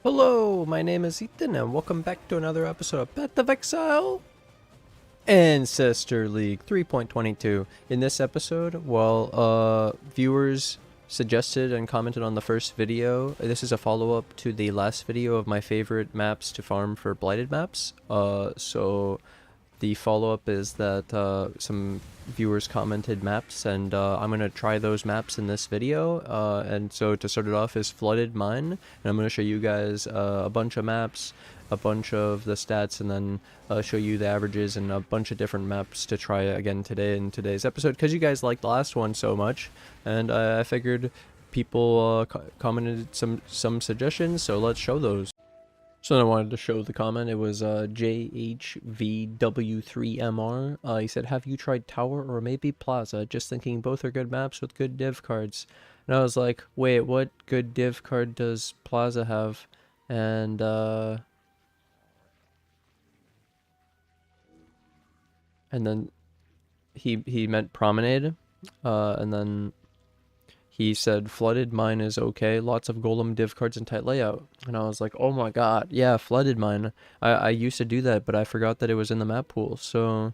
Hello, my name is Ethan, and welcome back to another episode of Path of Exile Ancestor League 3.22. In this episode, viewers suggested and commented on the first video. This is a follow-up to the last video of my favorite maps to farm for Blighted Maps. So the follow-up is that some viewers commented maps, and I'm going to try those maps in this video. And so to start it off is Flooded Mine, and I'm going to show you guys a bunch of maps, a bunch of the stats, and then show you the averages and a bunch of different maps to try again today in today's episode, because you guys liked the last one so much, and I figured people commented some suggestions, so let's show those. So then I wanted to show the comment. It was JHVW3MR. He said, have you tried Tower or maybe Plaza? Just thinking both are good maps with good div cards. And I was like, wait, what good div card does Plaza have? And then he meant Promenade. And then he said, Flooded Mine is okay, lots of golem div cards and tight layout. And I was like, oh my god, yeah, Flooded Mine. I used to do that, but I forgot that it was in the map pool. So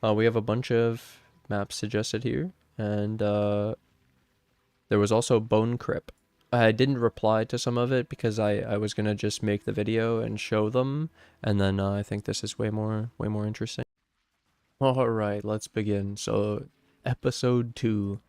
we have a bunch of maps suggested here. And there was also Bone Crypt. I didn't reply to some of it because I was going to just make the video and show them. And then I think this is way more interesting. Alright, let's begin. So, episode 2.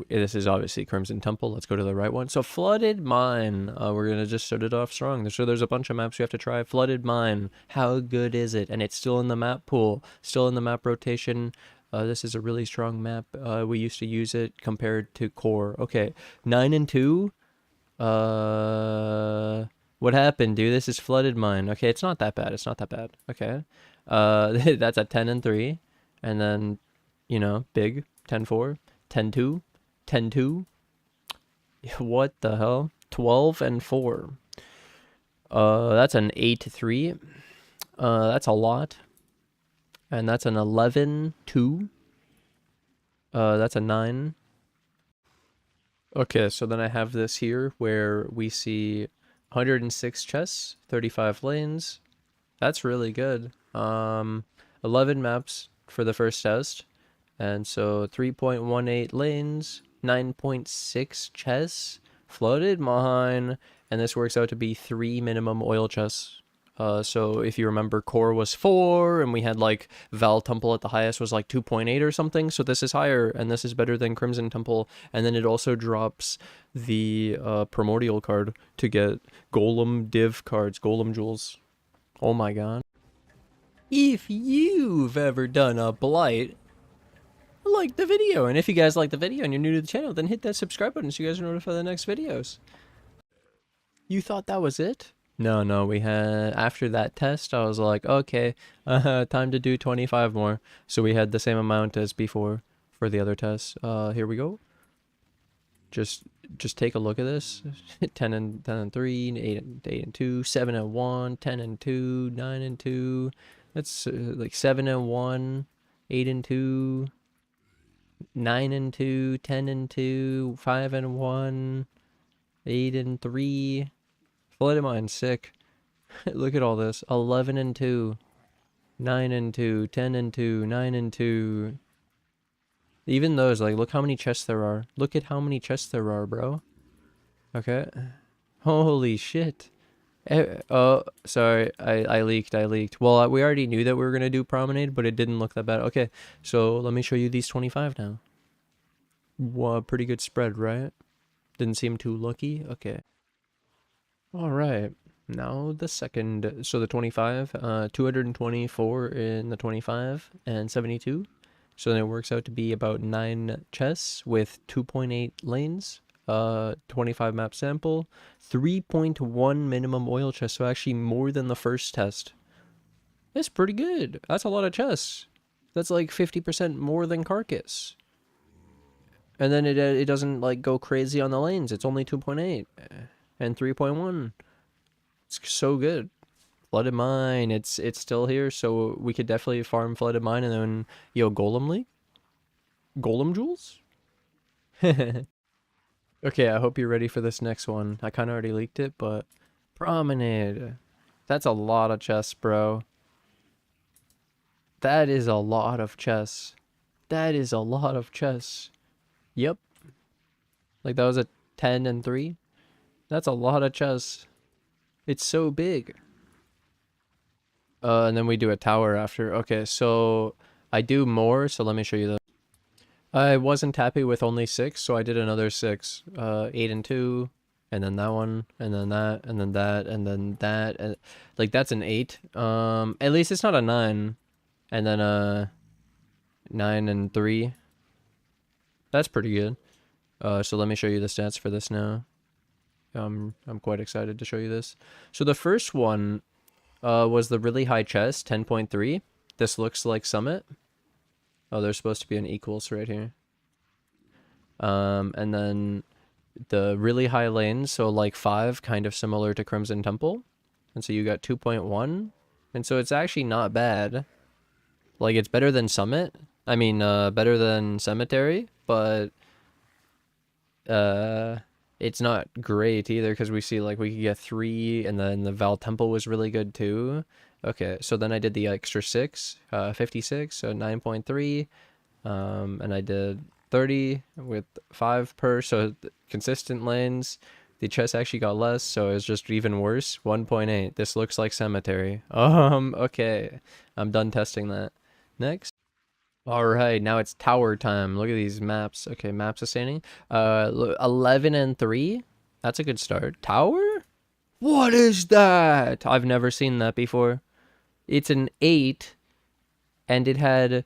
This is obviously Crimson Temple. Let's go to the right one. So Flooded Mine. We're gonna just start it off strong. So there's a bunch of maps we have to try. Flooded Mine. How good is it? And it's still in the map pool. Still in the map rotation. This is a really strong map. We used to use it compared to Core. Okay, 9 and 2. What happened, dude? This is Flooded Mine. Okay, it's not that bad. It's not that bad. Okay. That's a 10 and 3. And then, you know, big 10-4. 10-2, 10-2, what the hell, 12 and 4, that's an 8-3, that's a lot, and that's an 11-2, that's a 9. Okay, so then I have this here where we see 106 chests, 35 lanes, that's really good, 11 maps for the first test. And so 3.18 lanes, 9.6 chests, Flooded Mine, and this works out to be 3 minimum oil chests. So if you remember, Core was 4, and we had like Val Temple at the highest was like 2.8 or something. So this is higher, and this is better than Crimson Temple. And then it also drops the Primordial card to get Golem div cards, Golem jewels. Oh my god. If you've ever done a Blight, like the video, and if you guys like the video and you're new to the channel, then hit that subscribe button so you guys are notified of the next videos. You thought that was it? No, we had, after that test, I was like, okay, time to do 25 more. So we had the same amount as before for the other tests. Here we go. Just take a look at this. 10 and 3, 8 and 2, 7 and 1, 10 and 2, 9 and 2. That's like 7 and 1, 8 and 2. 9 and 2, 10 and 2, 5 and 1, 8 and 3. Flooded Mine, sick. Look at all this. 11 and 2, 9 and 2, 10 and 2, 9 and 2. Even those, like, look how many chests there are. Look at how many chests there are, bro. Okay. Holy shit. Oh, sorry, I leaked. Well, we already knew that we were going to do Promenade, but it didn't look that bad. Okay, so let me show you these 25 now. Wow, pretty good spread, right? Didn't seem too lucky. Okay. Alright, now the second. So the 25, 224 in the 25, and 72. So then it works out to be about 9 chests with 2.8 lanes. 25 map sample, 3.1 minimum oil chest, so actually more than the first test. That's pretty good. That's a lot of chests. That's like 50% more than Carcass. And then it doesn't like go crazy on the lanes. It's only 2.8 and 3.1. It's so good. Flooded Mine, it's still here, so we could definitely farm Flooded Mine and then, yo, Golem League? Golem jewels? Okay, I hope you're ready for this next one. I kind of already leaked it, but Promenade. That's a lot of chess, bro. That is a lot of chess. That is a lot of chess. Yep. Like that was a 10 and 3. That's a lot of chess. It's so big. And then we do a tower after. Okay, so I do more, so let me show you that. I wasn't happy with only 6, so I did another 6. 8 and 2, and then that one, and then that, and then that, and then that, and like that's an 8. At least it's not a 9. And then 9 and 3. That's pretty good. So let me show you the stats for this now. I'm quite excited to show you this. So the first one was the really high chest, 10.3. This looks like Summit. Oh, there's supposed to be an equals right here. And then the really high lanes, so like 5, kind of similar to Crimson Temple. And so you got 2.1. And so it's actually not bad. Like, it's better than Summit. I mean, better than Cemetery, but it's not great either, because we see, like, we could get 3, and then the Val Temple was really good too. Okay, so then I did the extra 6, 56, so 9.3, and I did 30 with 5 per, so consistent lanes. The chest actually got less, so it's just even worse. 1.8. This looks like Cemetery. Okay. I'm done testing that. Next. Alright, now it's tower time. Look at these maps. Okay, map sustaining. 11 and 3. That's a good start. Tower? What is that? I've never seen that before. It's an 8, and it had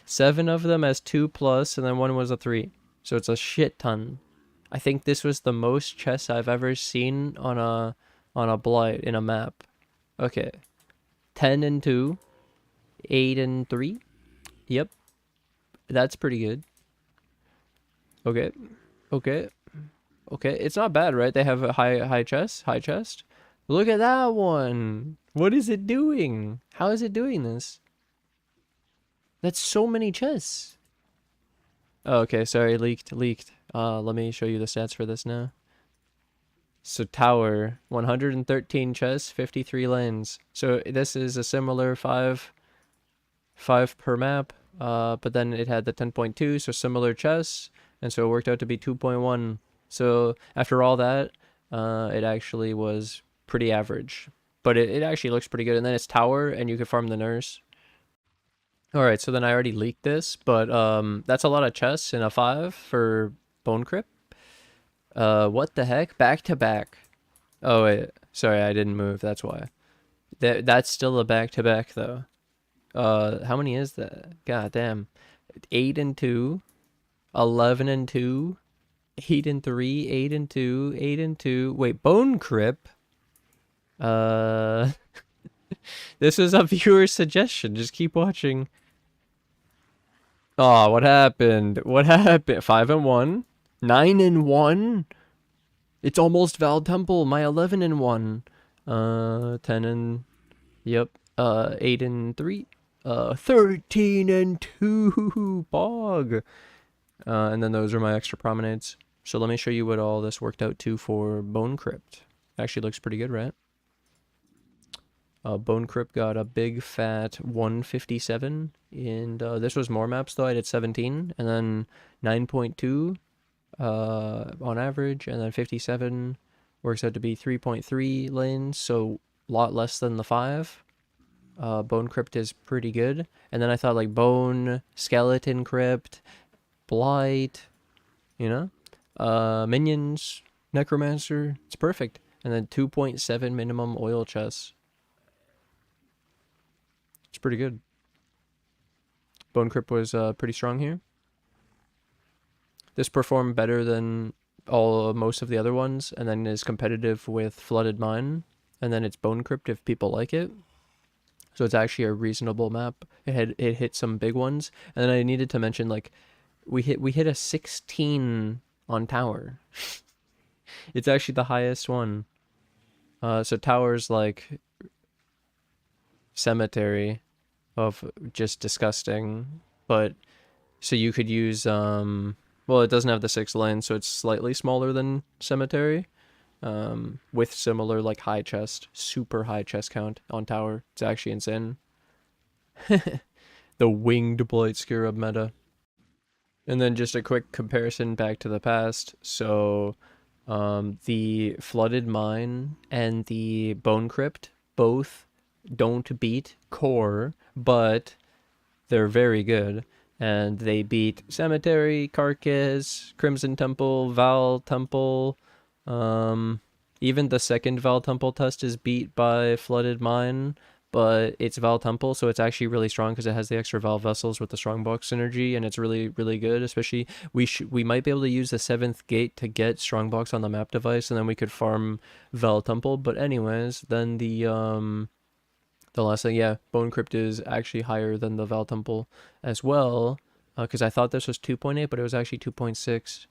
7 of them as 2+, and then 1 was a 3. So it's a shit ton. I think this was the most chests I've ever seen on a blight in a map. Okay. 10 and 2. 8 and 3. Yep. That's pretty good. Okay. Okay. Okay. It's not bad, right? They have a high chest. High chest. Look at that one. What is it doing? How is it doing this? That's so many chests. Oh, okay. Sorry. Leaked. Let me show you the stats for this now. So tower, 113 chests, 53 lanes. So this is a similar 5 per map, but then it had the 10.2, so similar chests, and so it worked out to be 2.1. So after all that, it actually was pretty average, but it actually looks pretty good. And then it's tower, and you can farm the nurse. Alright, so then I already leaked this, but that's a lot of chests in a 5 for Bone Crypt. What the heck? Back to back. Oh wait, sorry, I didn't move, that's why. That's still a back to back though. How many is that? God damn. 8 and 2, 11 and 2, 8 and 3, 8 and 2, 8 and 2. Wait, Bone Crypt? This is a viewer suggestion. Just keep watching. Oh, what happened? What happened? 5 and 1, 9 and 1. It's almost Val Temple. My 11 and 1. 10 and, yep. 8 and 3. 13 and 2 bog. And then those are my extra promenades. So let me show you what all this worked out to for Bone Crypt. Actually looks pretty good, right? Bone Crypt got a big fat 157, and this was more maps though. I did 17, and then 9.2 on average, and then 57 works out to be 3.3 lanes, so a lot less than the 5. Bone Crypt is pretty good. And then I thought like Bone, Skeleton Crypt, Blight, you know? Minions, Necromancer, it's perfect. And then 2.7 minimum oil chests. It's pretty good. Bone Crypt was pretty strong here. This performed better than most of the other ones, and then is competitive with Flooded Mine. And then it's Bone Crypt if people like it. So it's actually a reasonable map. It hit some big ones, and then I needed to mention like we hit a 16 on tower. It's actually the highest one. So tower's like cemetery of just disgusting, but so you could use well, it doesn't have the 6 lanes, so it's slightly smaller than cemetery. with similar like high chest, super high chest count on tower. It's actually insane. The winged blight scarab meta. And then just a quick comparison back to the past. So the flooded mine and the bone crypt both don't beat core, but they're very good. And they beat cemetery, carcass, crimson temple, val temple. Even the second val temple test is beat by flooded mine, but it's val temple, so it's actually really strong because it has the extra val vessels with the strongbox synergy, and it's really good. Especially we might be able to use the 7th gate to get strongbox on the map device, and then we could farm val temple. But anyways, then the last thing, yeah, bone crypt is actually higher than the val temple as well, because I thought this was 2.8, but it was actually 2.6.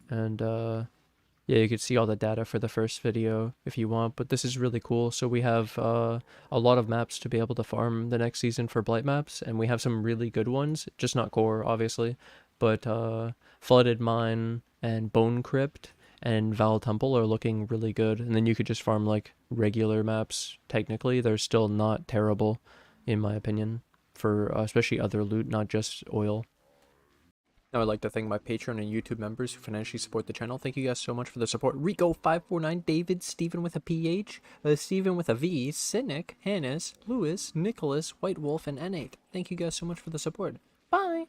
And yeah, you could see all the data for the first video if you want, but this is really cool. So we have a lot of maps to be able to farm the next season for blight maps, and we have some really good ones, just not core, obviously, but flooded mine and bone crypt and val temple are looking really good. And then you could just farm like regular maps. Technically, they're still not terrible, in my opinion, for especially other loot, not just oil. Now I'd like to thank my Patreon and YouTube members who financially support the channel. Thank you guys so much for the support. Rico549, David, Stephen with a PH, Stephen with a V, Cynic, Hannes, Lewis, Nicholas, White Wolf, and N8. Thank you guys so much for the support. Bye!